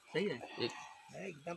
सही है एकदम।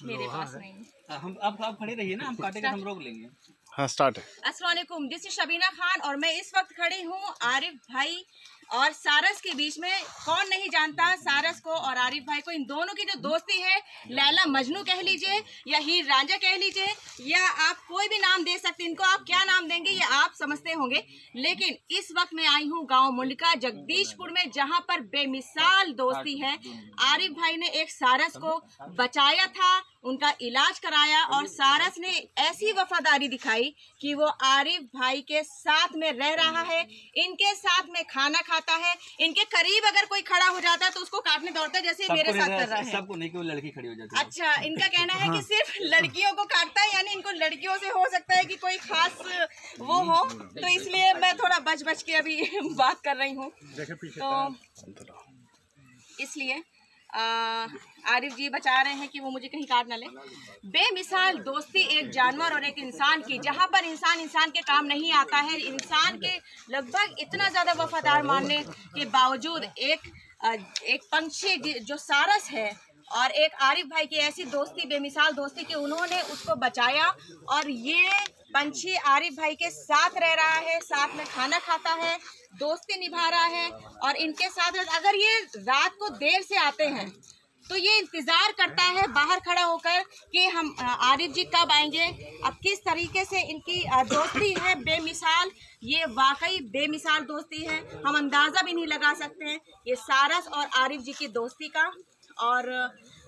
मेरे पास नहीं। हम आप खड़े रहिए ना, हम काटेंगे, हम रोक लेंगे। हाँ स्टार्ट है। अस्सलाम वालेकुम, दिस इज शबीना खान और मैं इस वक्त खड़ी हूँ आरिफ भाई और सारस के बीच में। कौन नहीं जानता सारस को और आरिफ भाई को। इन दोनों की जो दोस्ती है, लैला मजनू कह लीजिए या हीर रांझा कह लीजिए, या आप कोई भी नाम दे सकते हैं इनको। आप क्या नाम देंगे ये आप समझते होंगे, लेकिन इस वक्त मैं आई हूँ गांव मुंडका जगदीशपुर में, जहां पर बेमिसाल दोस्ती है। आरिफ भाई ने एक सारस को बचाया था, उनका इलाज कराया और सारस ने ऐसी वफादारी दिखाई कि वो आरिफ भाई के साथ में रह रहा है, इनके साथ में खाना खाता है, इनके करीब अगर कोई खड़ा हो जाता है तो उसको काटने दौड़ता है, जैसे मेरे साथ कर रहा है। सबको नहीं, कोई लड़की खड़ी हो जाती है। अच्छा, इनका कहना है कि सिर्फ लड़कियों को काटता है, यानी इनको लड़कियों से हो सकता है कि कोई खास वो हो, तो इसलिए मैं थोड़ा बच बच के अभी बात कर रही हूँ। तो इसलिए आरिफ जी बचा रहे हैं कि वो मुझे कहीं काट ना ले। बेमिसाल दोस्ती एक जानवर और एक इंसान की, जहाँ पर इंसान के काम नहीं आता है, इंसान के लगभग इतना ज़्यादा वफादार मानने के बावजूद एक पंछी जो सारस है और एक आरिफ भाई की ऐसी दोस्ती, बेमिसाल दोस्ती कि उन्होंने उसको बचाया और ये पंछी आरिफ भाई के साथ रह रहा है, साथ में खाना खाता है, दोस्ती निभा रहा है। और इनके साथ अगर ये रात को देर से आते हैं तो ये इंतज़ार करता है बाहर खड़ा होकर कि हम आरिफ जी कब आएंगे। अब किस तरीके से इनकी दोस्ती है बेमिसाल, ये वाकई बेमिसाल दोस्ती है, हम अंदाज़ा भी नहीं लगा सकते हैं ये सारस और आरिफ जी की दोस्ती का। और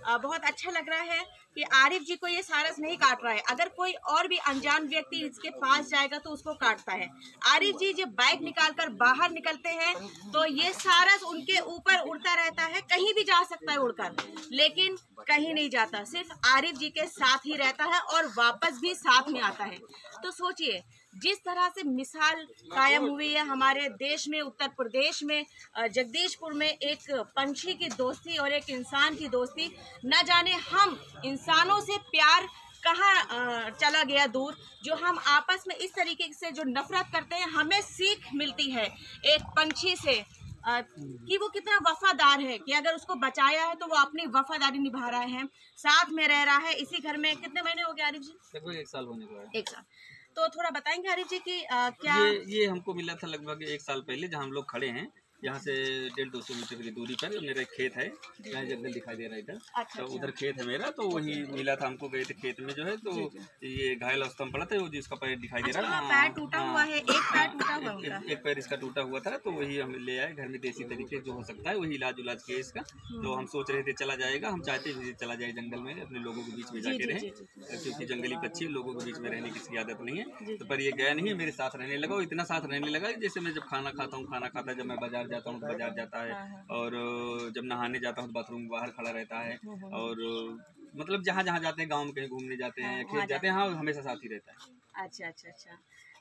बहुत अच्छा लग रहा है कि आरिफ जी को ये सारस नहीं काट रहा है। अगर कोई और भी अनजान व्यक्ति इसके पास जाएगा तो उसको काटता है। आरिफ जी जब बाइक निकालकर बाहर निकलते हैं तो ये सारस उनके ऊपर उड़ता रहता है, कहीं भी जा सकता है उड़कर, लेकिन कहीं नहीं जाता, सिर्फ आरिफ जी के साथ ही रहता है और वापस भी साथ में आता है। तो सोचिए जिस तरह से मिसाल कायम हुई है हमारे देश में, उत्तर प्रदेश में जगदीशपुर में, एक पंछी की दोस्ती और एक इंसान की दोस्ती। न जाने हम इंसानों से प्यार कहाँ चला गया दूर, जो हम आपस में इस तरीके से जो नफरत करते हैं। हमें सीख मिलती है एक पंछी से कि वो कितना वफादार है, कि अगर उसको बचाया है तो वो अपनी वफादारी निभा रहा है, साथ में रह रहा है इसी घर में। कितने महीने हो गए आरिफ जी? लगभग 1 साल होने को है। 1 साल। तो थोड़ा बताएंगे आरिफ जी की क्या ये हमको मिला था लगभग 1 साल पहले, जहाँ हम लोग खड़े हैं, यहाँ से 150-200 मीटर की दूरी पर मेरा एक खेत है, यहाँ जंगल दिखाई दे रहा है इधर। अच्छा, तो उधर खेत है मेरा, तो वही मिला था हमको। गए थे खेत में जो है, तो ये घायल अवस्था में पड़ा था, वो जिसका पैर दिखाई दे रहा है, पैर टूटा हुआ है, एक पैर टूटा हुआ है, एक पैर इसका टूटा हुआ था। तो वही हम ले आए घर में, देसी तरीके जो हो सकता है वही इलाज किया इसका। तो हम सोच रहे थे चला जाएगा, हम चाहते थे चला जाए जंगल में, अपने लोगों के बीच में जाके रहे, क्योंकि जंगली पक्षी लोगों के बीच में रहने की आदत नहीं है। तो पर ये गया नहीं, मेरे साथ रहने लगा। इतना साथ रहने लगा जैसे मैं जब खाना खाता, जब मैं बाजार जाता हूँ तो बाजार जाता है, और जब नहाने जाता हूँ तो बाथरूम में बाहर खड़ा रहता है, और मतलब जहाँ जाते हैं, गाँव में कहीं घूमने जाते हैं, खेत जाते हैं, हाँ हमेशा साथ ही रहता है। अच्छा।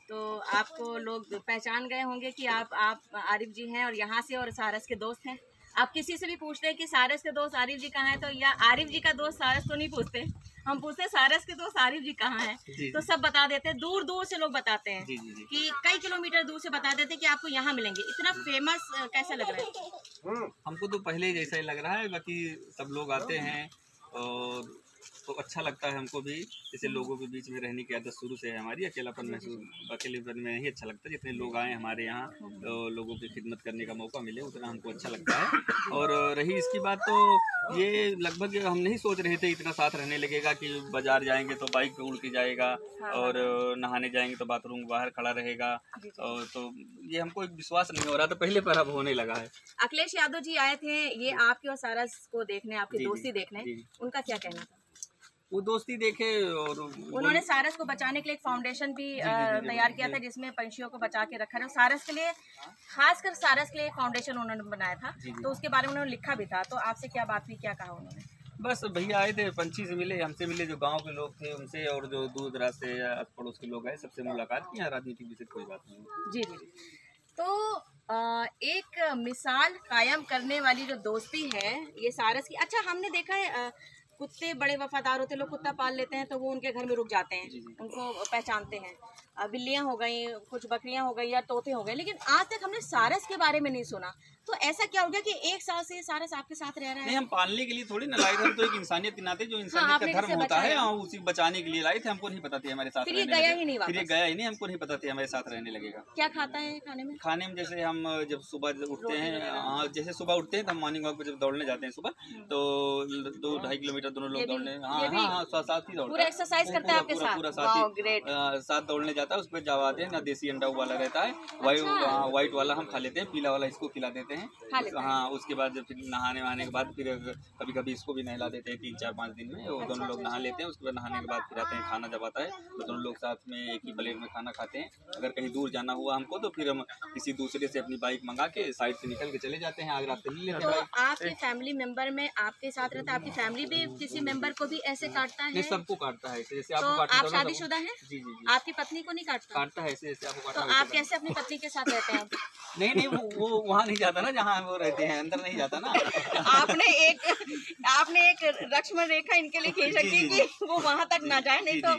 तो आपको लोग पहचान गए होंगे कि आप आरिफ जी हैं और यहाँ से और सारस के दोस्त हैं। आप किसी से भी पूछते हैं कि सारस के दोस्त आरिफ जी कहाँ हैं, तो या आरिफ जी का दोस्त सारस तो नहीं पूछते, हम पूछते हैं सारस के दोस्त आरिफ जी कहाँ हैं। तो सब बता देते हैं, दूर दूर से लोग बताते हैं कि कई किलोमीटर दूर से बता देते हैं कि आपको यहाँ मिलेंगे। इतना फेमस कैसा लग रहा है? हमको तो पहले ही जैसा ही लग रहा है, बाकी सब लोग आते हैं और तो अच्छा लगता है हमको भी। जैसे लोगों के बीच में रहने की आदत शुरू से है हमारी, अकेलापन में नहीं अच्छा लगता। जितने लोग आए हमारे यहाँ, तो लोगों की खिदमत करने का मौका मिले, उतना हमको अच्छा लगता है। और रही इसकी बात, तो ये लगभग हम नहीं सोच रहे थे इतना साथ रहने लगेगा कि बाजार जाएंगे तो बाइक पे उड़ के जाएगा, और नहाने जाएंगे तो बाथरूम बाहर खड़ा रहेगा। और तो ये हमको एक विश्वास नहीं हो रहा था पहले, पर अब होने लगा है। अखिलेश यादव जी आए थे ये आपके और सारस को देखने, आपकी दोस्ती देखने, उनका क्या कहना था? वो दोस्ती देखे और उन्होंने सारस को बचाने के लिए एक फाउंडेशन भी तैयार किया था, जिसमें पंछियों को बचा के रखा है। सारस के लिए, खासकर सारस के लिए एक फाउंडेशन उन्होंने बनाया था, तो उसके बारे में उन्होंने लिखा भी था। तो आपसे क्या बात हुई, क्या कहा उन्होंने? बस भैया आए थे, पंछी से मिले, हमसे मिले, जो गांव के लोग थे उनसे, और जो दूर दराज से आस पड़ोस के लोग आए, सबसे मुलाकात की। राजनीतिक विषय कोई बात नहीं। जी। तो एक मिसाल कायम करने वाली जो दोस्ती है ये सारस की। अच्छा, हमने देखा है कुत्ते बड़े वफादार होते हैं, लोग कुत्ता पाल लेते हैं तो वो उनके घर में रुक जाते हैं, उनको पहचानते हैं। बिल्लियाँ हो गई, कुछ बकरियाँ हो गई या तोते हो गए, लेकिन आज तक हमने सारस के बारे में नहीं सुना। तो ऐसा क्या हो गया कि 1 साल से सारस आपके साथ रह रहा है? नहीं, हम पालने के लिए थोड़ी ना लाए थे, हम तो एक इंसानियत के नाते जो इंसानियत का धर्म होता है उसी बचाने के लिए लाए थे। हमको नहीं पता थी हमारे साथ फिर ये गया ही नहीं वापस? फिर ये गया ही नहीं, हमको नहीं पता थी हमारे साथ रहने लगेगा। क्या खाता है खाने में? खाने में जैसे हम जब सुबह उठते हैं, हाँ जैसे सुबह उठते हैं तो हम मॉर्निंग वॉक पे जब दौड़ने जाते हैं सुबह, तो 2-2.5 किलोमीटर दोनों लोग दौड़ने, हाँ साथ ही दौड़ते, पूरा एक्सरसाइज करते हैं आपके साथ? पूरा साथ दौड़ने जाता है। उस पर जवाते हैं ना, देसी अंडा वाला रहता है, व्हाइट वाला हम खा लेते हैं, पीला वाला इसको खिला देते हैं। हाँ, उसके बाद फिर नहाने वहाने के बाद फिर कभी कभी इसको भी नहला देते हैं 3-4-5 दिन में, वो दोनों लोग नहा लेते हैं। उसके बाद नहाने के बाद फिर आते हैं, खाना जब आता है तो दोनों लोग साथ में एक ही प्लेट में खाना खाते हैं। अगर कहीं दूर जाना हुआ हमको तो फिर हम किसी दूसरे से अपनी बाइक मंगा के साइड से निकल के चले जाते हैं, आगे रास्ते ले लेते हैं। तो आपके फैमिली मेंबर में आपके साथ रहता है, आपकी फैमिली भी किसी मेंबर को भी ऐसे काटता है? सबको काटता है, जैसे तो आप शादीशुदा हैं? जी, आपकी पत्नी को नहीं काटता है ऐसे जैसे आपको। तो आप कैसे अपनी पत्नी के साथ रहते हैं? नहीं, वो वहाँ नहीं जाता ना जहाँ वो रहते हैं, अंदर नहीं जाता ना। आपने एक लक्ष्मण रेखा इनके लिए खींच रखी कि वो वहाँ तक ना जाए, नहीं तो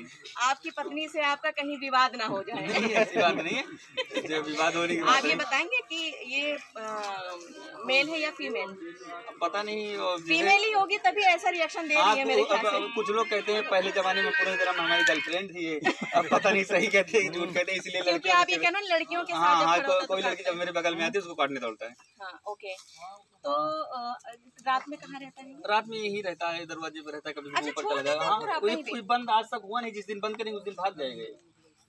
आपकी पत्नी से आपका कहीं विवाद ना हो जाए। नहीं, ऐसी बात नहीं है, जो विवाद होने की बात। आप ये बताएंगे कि ये मेल है या फीमेल? पता नहीं, फीमेल ही होगी तभी ऐसा रिएक्शन दे रही है मेरे ख्याल से। कुछ लोग कहते हैं पहले जमाने में पूरी तरह हमारी गर्लफ्रेंड थी ये, अब पता नहीं सही कहते हैं झूठ कहते हैं, इसलिए क्योंकि आप ये कहना लड़कियों के साथ हाँ, कोई लड़की जब मेरे बगल में आती है उसको काटने दौड़ता है। हाँ, ओके। तो रात में कहाँ रहता है? रात में यही रहता है, दरवाजे पे रहता है, कभी ऊपर चला जाएगा। हाँ, कोई बंद आज तक हुआ नहीं, जिस दिन बंद करेंगे उस दिन भाग जाएंगे।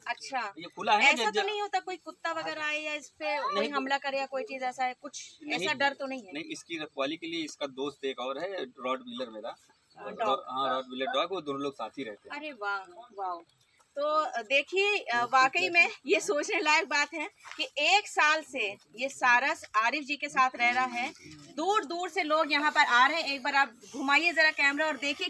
अच्छा, ये खुला है। ऐसा तो नहीं होता कोई कुत्ता वगैरह आए या इस पे कोई हमला करे या कोई चीज ऐसा है, कुछ ऐसा डर तो नहीं है? नहीं, इसकी रखवाली के लिए इसका दोस्त एक और है, रॉड व्हीलर मेरा। हाँ, रॉड व्हीलर डॉग, वो दोनों लोग साथ ही रहते हैं। अरे वाह वाह। तो देखिए, वाकई में ये सोचने लायक बात है कि 1 साल से ये सारस आरिफ जी के साथ रह रहा है। दूर दूर से लोग यहाँ पर आ रहे हैं। एक बार आप घुमाइए जरा कैमरा और देखिए